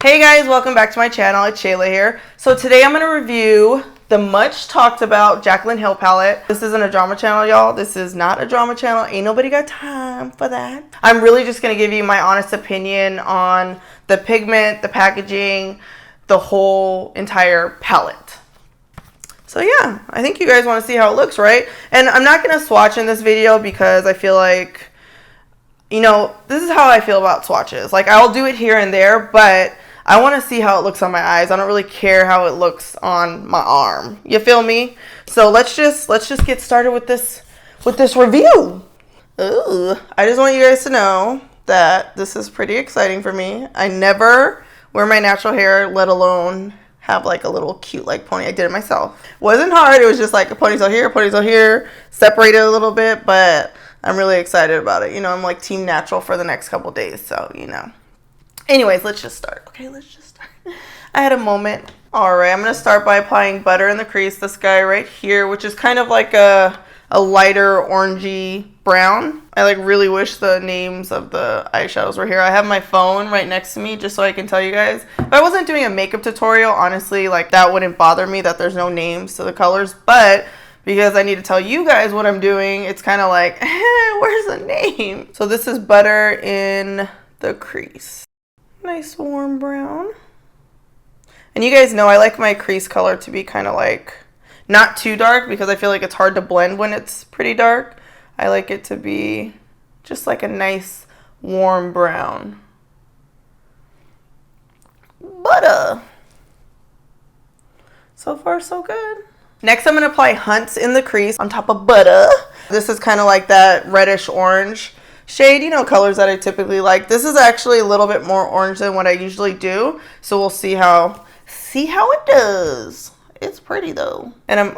Hey guys, welcome back to my channel. It's Shayla here. So today I'm going to review the much talked about Jaclyn Hill palette. This isn't a drama channel, y'all. This is not a drama channel. Ain't nobody got time for that. I'm really just going to give you my honest opinion on the pigment, the packaging, the whole entire palette. So yeah, I think you guys want to see how it looks, right? And I'm not going to swatch in this video because I feel like, you know, this is how I feel about swatches. Like, I'll do it here and there, but I want to see how it looks on my eyes. I don't really care how it looks on my arm. You feel me? So let's just get started with this review. Ooh, I just want you guys to know that this is pretty exciting for me. I never wear my natural hair, let alone have like a little cute like pony. I did it myself. Wasn't hard. It was just like a ponytail here, separated a little bit, but I'm really excited about it. You know, I'm like team natural for the next couple days, so you know. Anyways, let's just start. Okay, let's just start. I had a moment. All right, I'm going to start by applying butter in the crease. This guy right here, which is kind of like a lighter orangey brown. I like really wish the names of the eyeshadows were here. I have my phone right next to me just so I can tell you guys. If I wasn't doing a makeup tutorial, honestly, like that wouldn't bother me that there's no names to the colors. But because I need to tell you guys what I'm doing, it's kind of like, where's the name? So this is butter in the crease. Nice warm brown. And you guys know I like my crease color to be kind of like not too dark because I feel like it's hard to blend when it's pretty dark. I like it to be just like a nice warm brown. Butter. So far so good. Next I'm going to apply Hunts in the crease on top of butter. This is kind of like that reddish orange shade, you know, colors that I typically like. This is actually a little bit more orange than what I usually do, so we'll see how it does. It's pretty though. And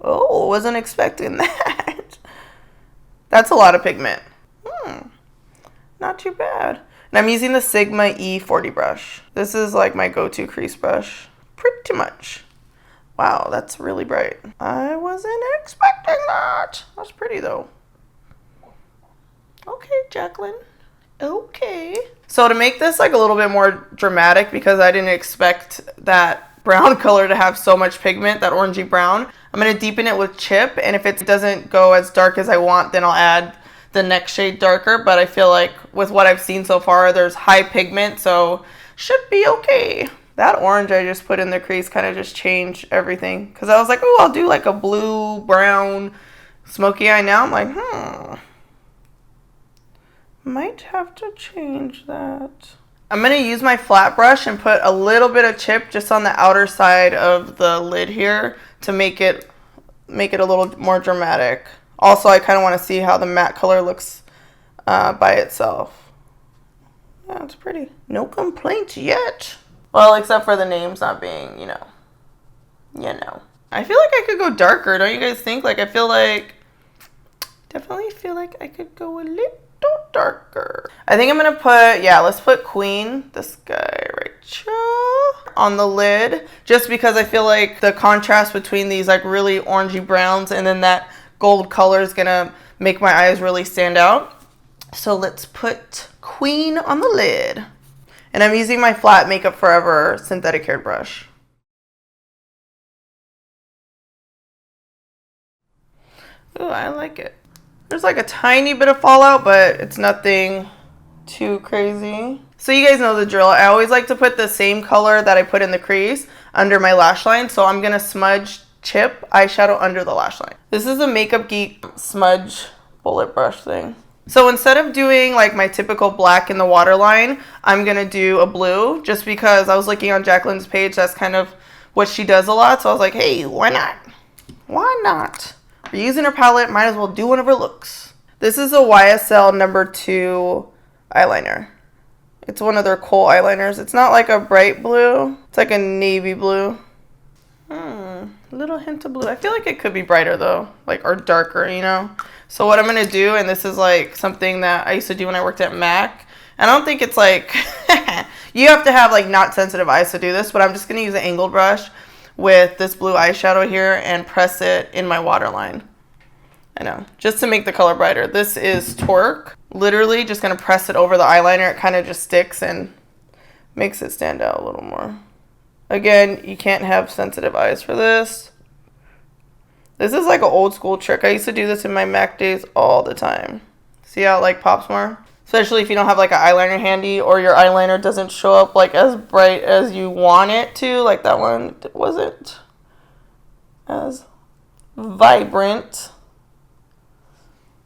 wasn't expecting that. That's a lot of pigment. Not too bad. And I'm using the Sigma E40 brush. This is like my go-to crease brush, pretty much. Wow, that's really bright. I wasn't expecting that. That's pretty though. Okay, Jaclyn. Okay. So to make this like a little bit more dramatic, because I didn't expect that brown color to have so much pigment, that orangey brown, I'm going to deepen it with Chip. And if it doesn't go as dark as I want, then I'll add the next shade darker. But I feel like with what I've seen so far, there's high pigment, so should be okay. That orange I just put in the crease kind of just changed everything. Because I was like, oh, I'll do like a blue, brown, smoky eye. Now I'm like, might have to change that. I'm going to use my flat brush and put a little bit of Chip just on the outer side of the lid here to make it a little more dramatic. Also, I kind of want to see how the matte color looks by itself. Yeah, it's pretty. No complaints yet. Well, except for the names not being, you know. I feel like I could go darker, don't you guys think? Like, definitely feel like I could go a little darker. I think I'm gonna put, let's put Queen, this guy right here, on the lid, just because I feel like the contrast between these like really orangey browns and then that gold color is gonna make my eyes really stand out. So let's put Queen on the lid. And I'm using my flat Makeup Forever synthetic hair brush. Ooh, I like it. There's like a tiny bit of fallout, but it's nothing too crazy. So you guys know the drill. I always like to put the same color that I put in the crease under my lash line. So I'm going to smudge Chip eyeshadow under the lash line. This is a Makeup Geek smudge bullet brush thing. So instead of doing like my typical black in the waterline, I'm going to do a blue just because I was looking on Jaclyn's page. That's kind of what she does a lot. So I was like, hey, why not? Why not? We're using her palette, might as well do one of her looks. This is a YSL No. 2 eyeliner. It's one of their kohl eyeliners. It's not like a bright blue. It's like a navy blue. A little hint of blue. I feel like it could be brighter though, like, or darker, you know? So what I'm going to do, and this is like something that I used to do when I worked at MAC. And I don't think it's like, you have to have like not sensitive eyes to do this, but I'm just going to use an angled brush with this blue eyeshadow here and press it in my waterline. I know, just to make the color brighter. This is Torque. Literally just going to press it over the eyeliner. It kind of just sticks and makes it stand out a little more. Again, you can't have sensitive eyes for this. This is like an old school trick. I used to do this in my MAC days all the time. See how it like pops more? Especially if you don't have like an eyeliner handy, or your eyeliner doesn't show up like as bright as you want it to. Like that one wasn't as vibrant.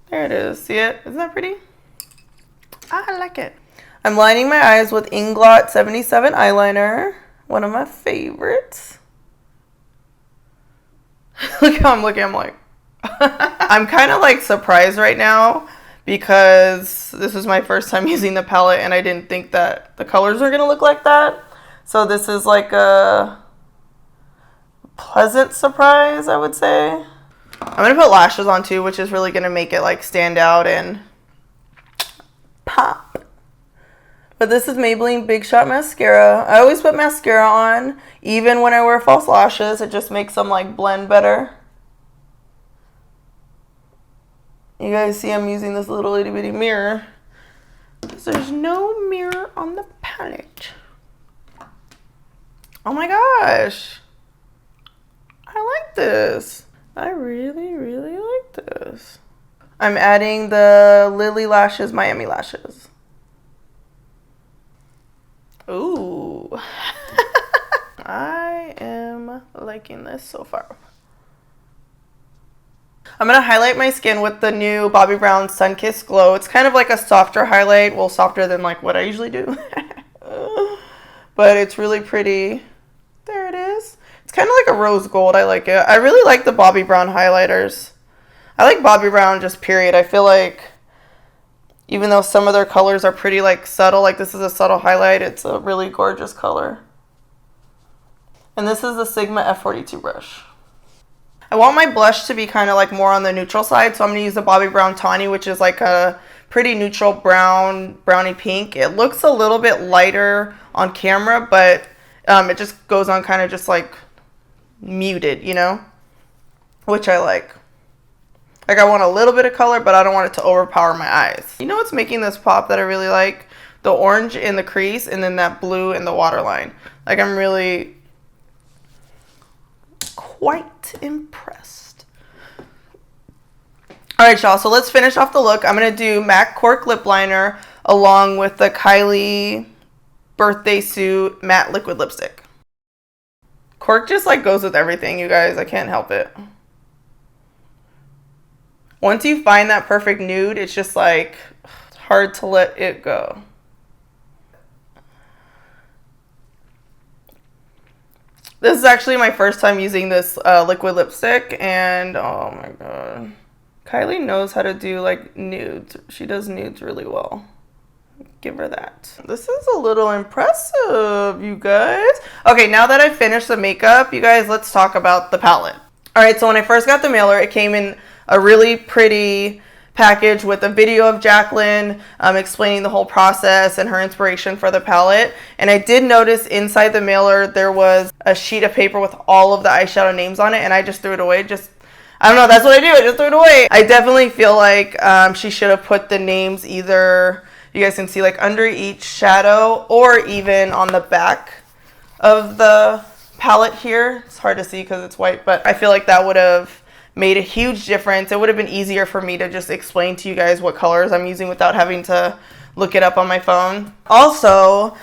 There it is. See it? Isn't that pretty? I like it. I'm lining my eyes with Inglot 77 eyeliner. One of my favorites. Look how I'm looking. I'm like, I'm kind of like surprised right now because this is my first time using the palette and I didn't think that the colors were going to look like that. So this is like a pleasant surprise, I would say. I'm going to put lashes on too, which is really going to make it like stand out and pop. But this is Maybelline Big Shot Mascara. I always put mascara on, even when I wear false lashes. It just makes them like blend better. You guys see I'm using this little itty bitty mirror, because there's no mirror on the palette. Oh my gosh. I like this. I really, really like this. I'm adding the Lily Lashes Miami Lashes. Ooh. I am liking this so far. I'm going to highlight my skin with the new Bobbi Brown Sunkissed Glow. It's kind of like a softer highlight. Well, softer than like what I usually do. But it's really pretty. There it is. It's kind of like a rose gold. I like it. I really like the Bobbi Brown highlighters. I like Bobbi Brown just period. I feel like even though some of their colors are pretty like subtle, like this is a subtle highlight, it's a really gorgeous color. And this is the Sigma F42 brush. I want my blush to be kind of like more on the neutral side, so I'm going to use the Bobbi Brown Tawny, which is like a pretty neutral brown, brownie pink. It looks a little bit lighter on camera, but it just goes on kind of just like muted, you know, which I like. Like I want a little bit of color, but I don't want it to overpower my eyes. You know what's making this pop that I really like? The orange in the crease and then that blue in the waterline. Like I'm really quite impressed. Alright y'all, so let's finish off the look. I'm going to do MAC Cork Lip Liner along with the Kylie Birthday Suit Matte Liquid Lipstick. Cork just like goes with everything, you guys. I can't help it. Once you find that perfect nude, it's just like it's hard to let it go. This is actually my first time using this liquid lipstick, and oh my god. Kylie knows how to do like nudes. She does nudes really well. Give her that. This is a little impressive, you guys. Okay, now that I've finished the makeup, you guys, let's talk about the palette. Alright, so when I first got the mailer, it came in a really pretty package with a video of Jaclyn explaining the whole process and her inspiration for the palette. And I did notice inside the mailer there was a sheet of paper with all of the eyeshadow names on it, and I just threw it away. I don't know, that's what I do, I just threw it away. I definitely feel like she should have put the names either, you guys can see, like under each shadow or even on the back of the palette here. It's hard to see because it's white, but I feel like that would have made a huge difference. It would have been easier for me to just explain to you guys what colors I'm using without having to look it up on my phone. Also,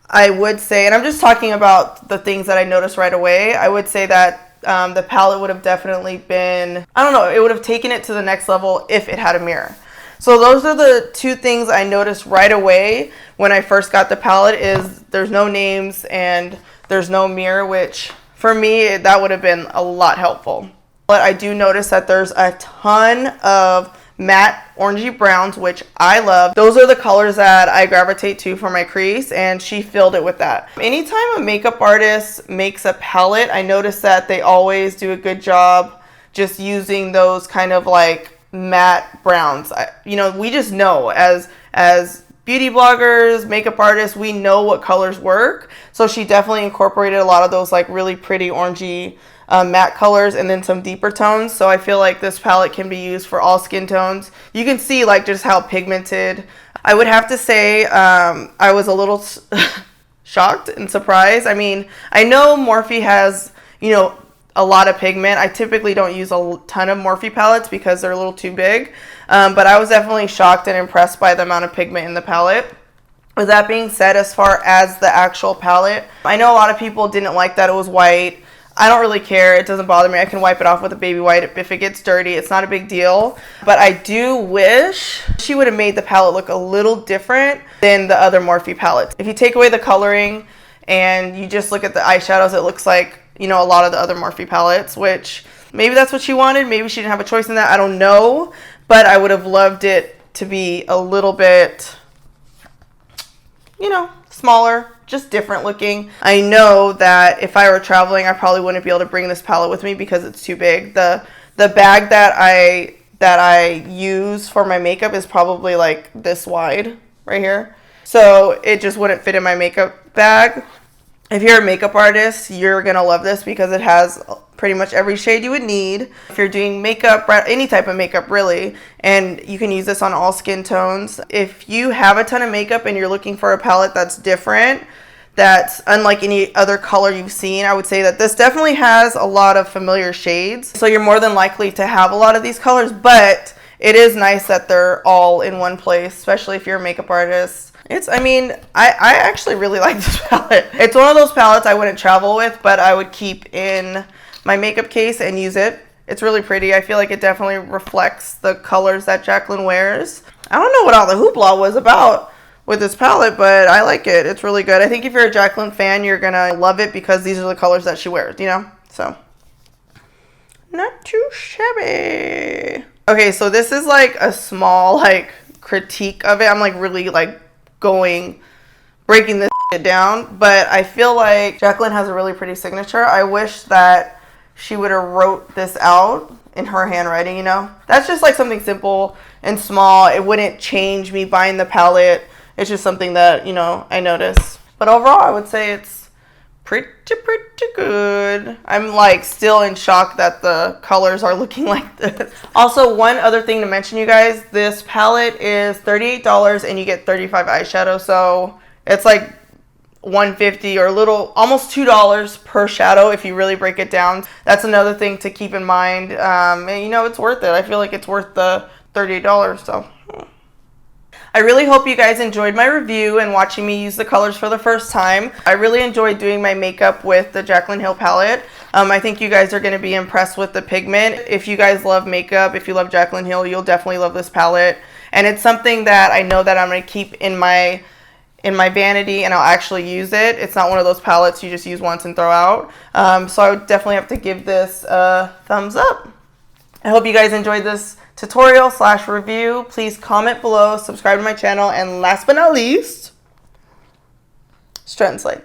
I would say, and I'm just talking about the things that I noticed right away, I would say that the palette would have definitely been, I don't know, it would have taken it to the next level if it had a mirror. So those are the two things I noticed right away when I first got the palette, is there's no names and there's no mirror, which for me, that would have been a lot helpful. But I do notice that there's a ton of matte orangey browns, which I love. Those are the colors that I gravitate to for my crease, and she filled it with that. Anytime a makeup artist makes a palette, I notice that they always do a good job just using those kind of like matte browns. You know, we just know as beauty bloggers, makeup artists, we know what colors work. So she definitely incorporated a lot of those like really pretty orangey matte colors and then some deeper tones. So I feel like this palette can be used for all skin tones. You can see like just how pigmented. I would have to say I was a little shocked and surprised. I mean, I know Morphe has, you know, a lot of pigment. I typically don't use a ton of Morphe palettes because they're a little too big. But I was definitely shocked and impressed by the amount of pigment in the palette. With that being said, as far as the actual palette, I know a lot of people didn't like that it was white. I don't really care. It doesn't bother me. I can wipe it off with a baby wipe if it gets dirty. It's not a big deal. But I do wish she would have made the palette look a little different than the other Morphe palettes. If you take away the coloring and you just look at the eyeshadows, it looks like, you know, a lot of the other Morphe palettes, which maybe that's what she wanted. Maybe she didn't have a choice in that. I don't know. But I would have loved it to be a little bit, you know, smaller, just different looking. I know that if I were traveling, I probably wouldn't be able to bring this palette with me because it's too big. The bag that I use for my makeup is probably like this wide right here. So it just wouldn't fit in my makeup bag. If you're a makeup artist, you're gonna love this because it has pretty much every shade you would need. If you're doing makeup, any type of makeup really, and you can use this on all skin tones. If you have a ton of makeup and you're looking for a palette that's different, that's unlike any other color you've seen, I would say that this definitely has a lot of familiar shades. So you're more than likely to have a lot of these colors, but it is nice that they're all in one place, especially if you're a makeup artist. I actually really like this palette. It's one of those palettes I wouldn't travel with, but I would keep in my makeup case and use it. It's really pretty. I feel like it definitely reflects the colors that Jaclyn wears. I don't know what all the hoopla was about with this palette, but I like it. It's really good. I think if you're a Jaclyn fan, you're gonna love it because these are the colors that she wears, you know? So, not too shabby. Okay, so this is like a small like critique of it. I'm like really like breaking this shit down, but I feel like Jaclyn has a really pretty signature. I wish that she would have wrote this out in her handwriting, you know? That's just like something simple and small. It wouldn't change me buying the palette. It's just something that, you know, I noticed. But overall, I would say it's pretty good. I'm like still in shock that the colors are looking like this. Also, one other thing to mention, you guys, this palette is $38 and you get 35 eyeshadow. So it's like $1.50 or a little, almost $2 per shadow if you really break it down. That's another thing to keep in mind. And you know, it's worth it. I feel like it's worth the $38. So I really hope you guys enjoyed my review and watching me use the colors for the first time. I really enjoyed doing my makeup with the Jaclyn Hill palette. I think you guys are going to be impressed with the pigment. If you guys love makeup, if you love Jaclyn Hill, you'll definitely love this palette. And it's something that I know that I'm going to keep in my vanity and I'll actually use it. It's not one of those palettes you just use once and throw out. So I would definitely have to give this a thumbs up. I hope you guys enjoyed this tutorial/review. Please comment below, subscribe to my channel, and last but not least, strut and slide.